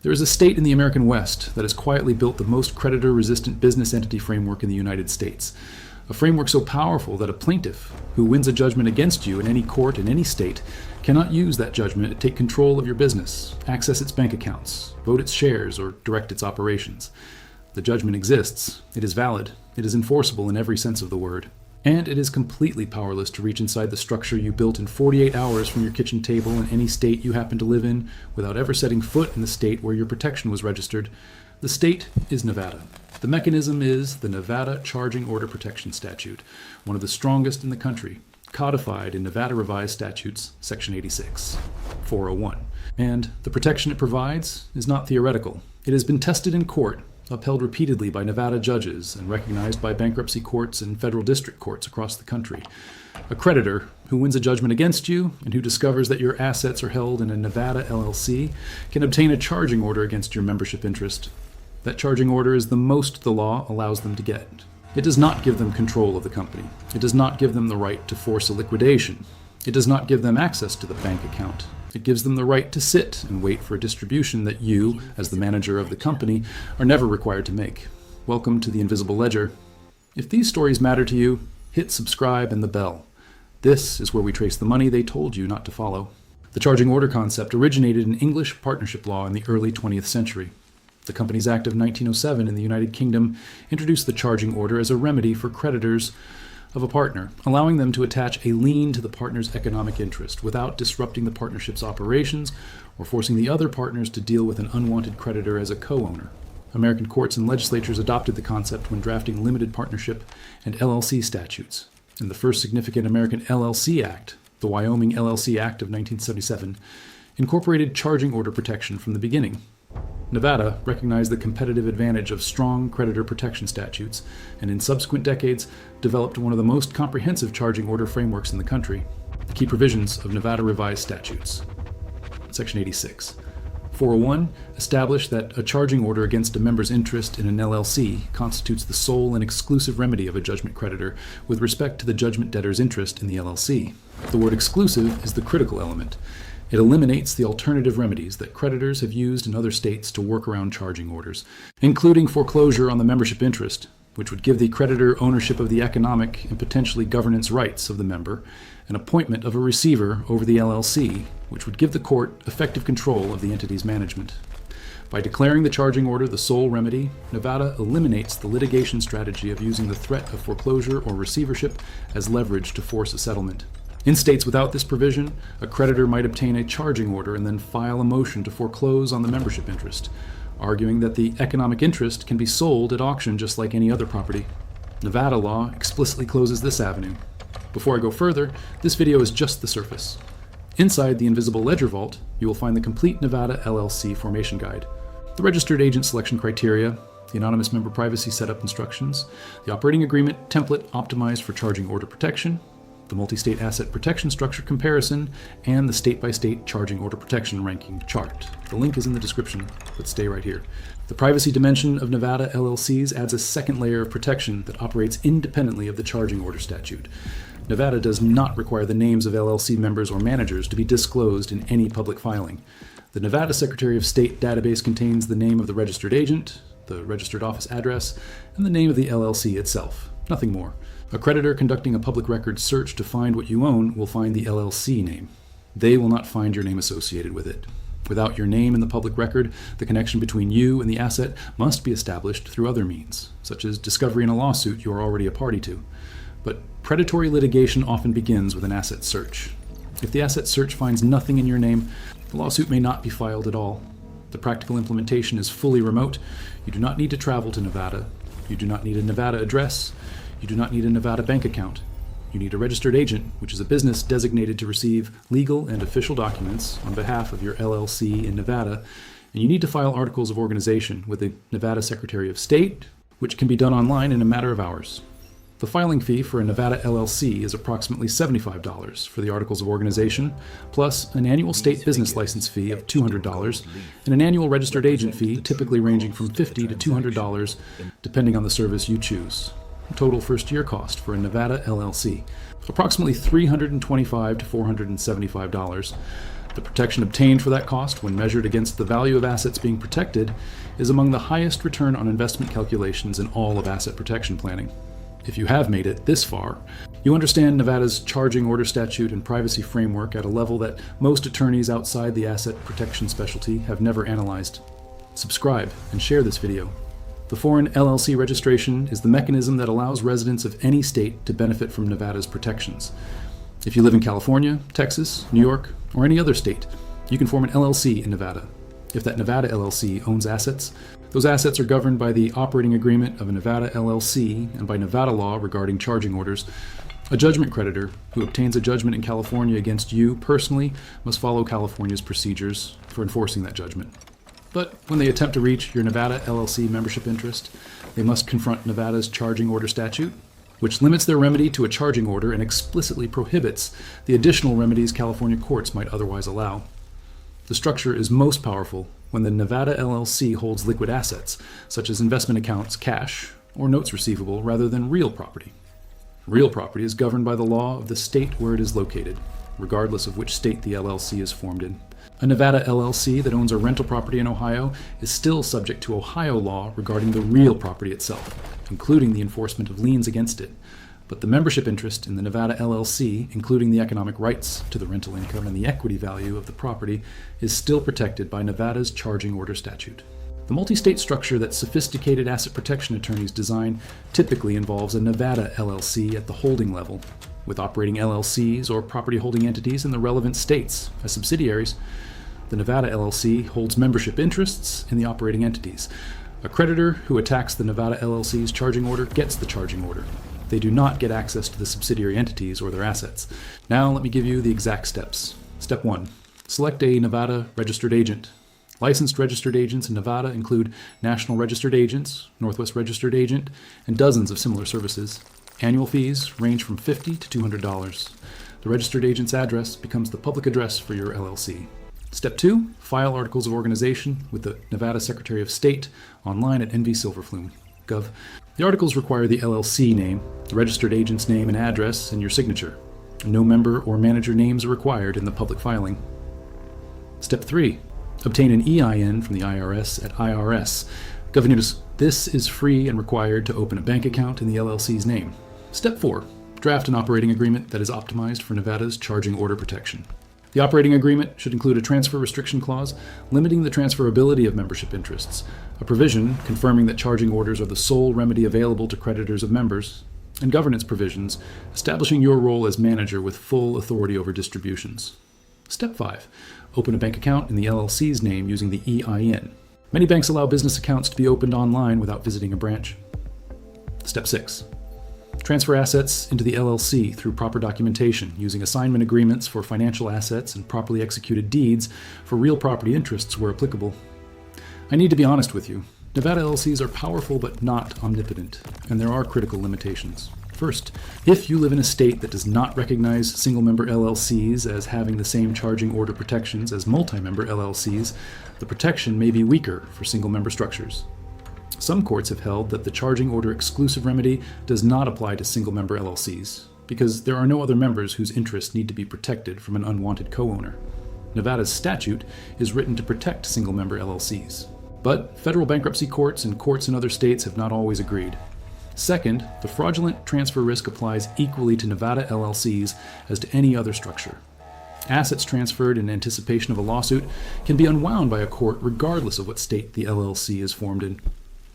There is a state in the American West that has quietly built the most creditor-resistant business entity framework in the United States. A framework so powerful that a plaintiff who wins a judgment against you in any court in any state cannot use that judgment to take control of your business, access its bank accounts, vote its shares, or direct its operations. The judgment exists, it is valid, it is enforceable in every sense of the word. And it is completely powerless to reach inside the structure you built in 48 hours from your kitchen table in any state you happen to live in without ever setting foot in the state where your protection was registered. The state is Nevada. The mechanism is the Nevada Charging Order Protection Statute, one of the strongest in the country, codified in Nevada Revised Statutes, Section 86, 401. And the protection it provides is not theoretical. It has been tested in court, upheld repeatedly by Nevada judges, and recognized by bankruptcy courts and federal district courts across the country. A creditor who wins a judgment against you and who discovers that your assets are held in a Nevada LLC can obtain a charging order against your membership interest. That charging order is the most the law allows them to get. It does not give them control of the company. It does not give them the right to force a liquidation. It does not give them access to the bank account. It gives them the right to sit and wait for a distribution that you, as the manager of the company, are never required to make. Welcome to the Invisible Ledger. If these stories matter to you, hit subscribe and the bell. This is where we trace the money they told you not to follow. The charging order concept originated in English partnership law in the early 20th century. The Companies Act of 1907 in the United Kingdom introduced the charging order as a remedy for creditors of a partner, allowing them to attach a lien to the partner's economic interest without disrupting the partnership's operations or forcing the other partners to deal with an unwanted creditor as a co-owner. American courts and legislatures adopted the concept when drafting limited partnership and LLC statutes. And the first significant American LLC Act, the Wyoming LLC Act of 1977, incorporated charging order protection from the beginning. Nevada recognized the competitive advantage of strong creditor protection statutes, and in subsequent decades developed one of the most comprehensive charging order frameworks in the country. The key provisions of Nevada Revised Statutes. Section 86. 401 established that a charging order against a member's interest in an LLC constitutes the sole and exclusive remedy of a judgment creditor with respect to the judgment debtor's interest in the LLC. The word exclusive is the critical element. It eliminates the alternative remedies that creditors have used in other states to work around charging orders, including foreclosure on the membership interest, which would give the creditor ownership of the economic and potentially governance rights of the member, and appointment of a receiver over the LLC, which would give the court effective control of the entity's management. By declaring the charging order the sole remedy, Nevada eliminates the litigation strategy of using the threat of foreclosure or receivership as leverage to force a settlement. In states without this provision, a creditor might obtain a charging order and then file a motion to foreclose on the membership interest, arguing that the economic interest can be sold at auction just like any other property. Nevada law explicitly closes this avenue. Before I go further, this video is just the surface. Inside the Invisible Ledger Vault, you will find the complete Nevada LLC formation guide, the registered agent selection criteria, the anonymous member privacy setup instructions, the operating agreement template optimized for charging order protection, the multi-state asset protection structure comparison, and the state-by-state charging order protection ranking chart. The link is in the description, but stay right here. The privacy dimension of Nevada LLCs adds a second layer of protection that operates independently of the charging order statute. Nevada does not require the names of LLC members or managers to be disclosed in any public filing. The Nevada Secretary of State database contains the name of the registered agent, the registered office address, and the name of the LLC itself. Nothing more. A creditor conducting a public records search to find what you own will find the LLC name. They will not find your name associated with it. Without your name in the public record, the connection between you and the asset must be established through other means, such as discovery in a lawsuit you are already a party to. But predatory litigation often begins with an asset search. If the asset search finds nothing in your name, the lawsuit may not be filed at all. The practical implementation is fully remote. You do not need to travel to Nevada. You do not need a Nevada address. You do not need a Nevada bank account. You need a registered agent, which is a business designated to receive legal and official documents on behalf of your LLC in Nevada, and you need to file articles of organization with the Nevada Secretary of State, which can be done online in a matter of hours. The filing fee for a Nevada LLC is approximately $75 for the articles of organization, plus an annual state business license fee of $200 and an annual registered agent fee typically ranging from $50 to $200 depending on the service you choose. Total first-year cost for a Nevada LLC, approximately $325 to $475. The protection obtained for that cost, when measured against the value of assets being protected, is among the highest return on investment calculations in all of asset protection planning. If you have made it this far, you understand Nevada's charging order statute and privacy framework at a level that most attorneys outside the asset protection specialty have never analyzed. Subscribe and share this video. The foreign LLC registration is the mechanism that allows residents of any state to benefit from Nevada's protections. If you live in California, Texas, New York, or any other state, you can form an LLC in Nevada. If that Nevada LLC owns assets, those assets are governed by the operating agreement of a Nevada LLC and by Nevada law regarding charging orders. A judgment creditor who obtains a judgment in California against you personally must follow California's procedures for enforcing that judgment. But when they attempt to reach your Nevada LLC membership interest, they must confront Nevada's charging order statute, which limits their remedy to a charging order and explicitly prohibits the additional remedies California courts might otherwise allow. The structure is most powerful when the Nevada LLC holds liquid assets, such as investment accounts, cash, or notes receivable, rather than real property. Real property is governed by the law of the state where it is located, regardless of which state the LLC is formed in. A Nevada LLC that owns a rental property in Ohio is still subject to Ohio law regarding the real property itself, including the enforcement of liens against it. But the membership interest in the Nevada LLC, including the economic rights to the rental income and the equity value of the property, is still protected by Nevada's charging order statute. The multi-state structure that sophisticated asset protection attorneys design typically involves a Nevada LLC at the holding level, with operating LLCs or property holding entities in the relevant states as subsidiaries. The Nevada LLC holds membership interests in the operating entities. A creditor who attacks the Nevada LLC's charging order gets the charging order. They do not get access to the subsidiary entities or their assets. Now let me give you the exact steps. Step 1. Select a Nevada registered agent. Licensed registered agents in Nevada include National Registered Agents, Northwest Registered Agent, and dozens of similar services. Annual fees range from $50 to $200. The registered agent's address becomes the public address for your LLC. Step 2. File articles of organization with the Nevada Secretary of State online at nvsilverflume.gov. The articles require the LLC name, the registered agent's name and address, and your signature. No member or manager names are required in the public filing. Step 3. Obtain an EIN from the IRS at IRS. Governors, this is free and required to open a bank account in the LLC's name. Step 4. Draft an operating agreement that is optimized for Nevada's charging order protection. The operating agreement should include a transfer restriction clause limiting the transferability of membership interests, a provision confirming that charging orders are the sole remedy available to creditors of members, and governance provisions establishing your role as manager with full authority over distributions. Step 5. Open a bank account in the LLC's name using the EIN. Many banks allow business accounts to be opened online without visiting a branch. Step 6. Transfer assets into the LLC through proper documentation, using assignment agreements for financial assets and properly executed deeds for real property interests where applicable. I need to be honest with you. Nevada LLCs are powerful but not omnipotent, and there are critical limitations. First, if you live in a state that does not recognize single-member LLCs as having the same charging order protections as multi-member LLCs, the protection may be weaker for single-member structures. Some courts have held that the charging order exclusive remedy does not apply to single-member LLCs, because there are no other members whose interests need to be protected from an unwanted co-owner. Nevada's statute is written to protect single-member LLCs. But federal bankruptcy courts and courts in other states have not always agreed. Second, the fraudulent transfer risk applies equally to Nevada LLCs as to any other structure. Assets transferred in anticipation of a lawsuit can be unwound by a court regardless of what state the LLC is formed in.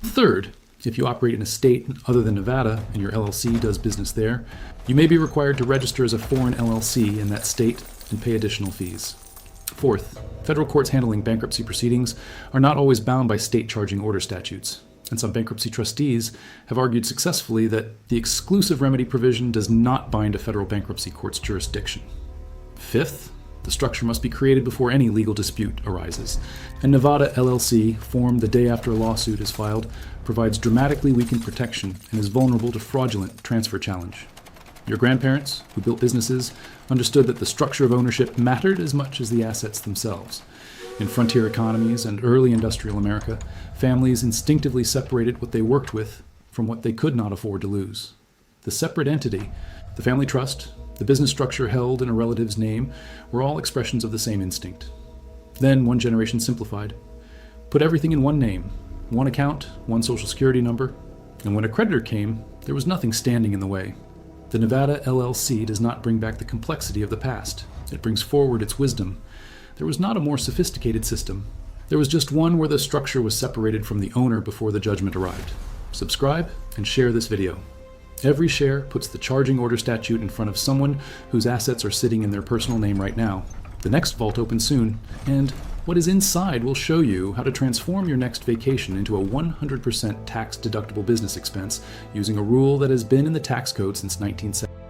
Third, if you operate in a state other than Nevada and your LLC does business there, you may be required to register as a foreign LLC in that state and pay additional fees. Fourth, federal courts handling bankruptcy proceedings are not always bound by state charging order statutes, and some bankruptcy trustees have argued successfully that the exclusive remedy provision does not bind a federal bankruptcy court's jurisdiction. Fifth, the structure must be created before any legal dispute arises. A Nevada LLC, formed the day after a lawsuit is filed, provides dramatically weakened protection and is vulnerable to fraudulent transfer challenge. Your grandparents, who built businesses, understood that the structure of ownership mattered as much as the assets themselves. In frontier economies and early industrial America, families instinctively separated what they worked with from what they could not afford to lose. The separate entity, the family trust, the business structure held in a relative's name were all expressions of the same instinct. Then one generation simplified. Put everything in one name, one account, one social security number, and when a creditor came, there was nothing standing in the way. The Nevada LLC does not bring back the complexity of the past. It brings forward its wisdom. There was not a more sophisticated system. There was just one where the structure was separated from the owner before the judgment arrived. Subscribe and share this video. Every share puts the charging order statute in front of someone whose assets are sitting in their personal name right now. The next vault opens soon, and what is inside will show you how to transform your next vacation into a 100% tax-deductible business expense using a rule that has been in the tax code since 1970.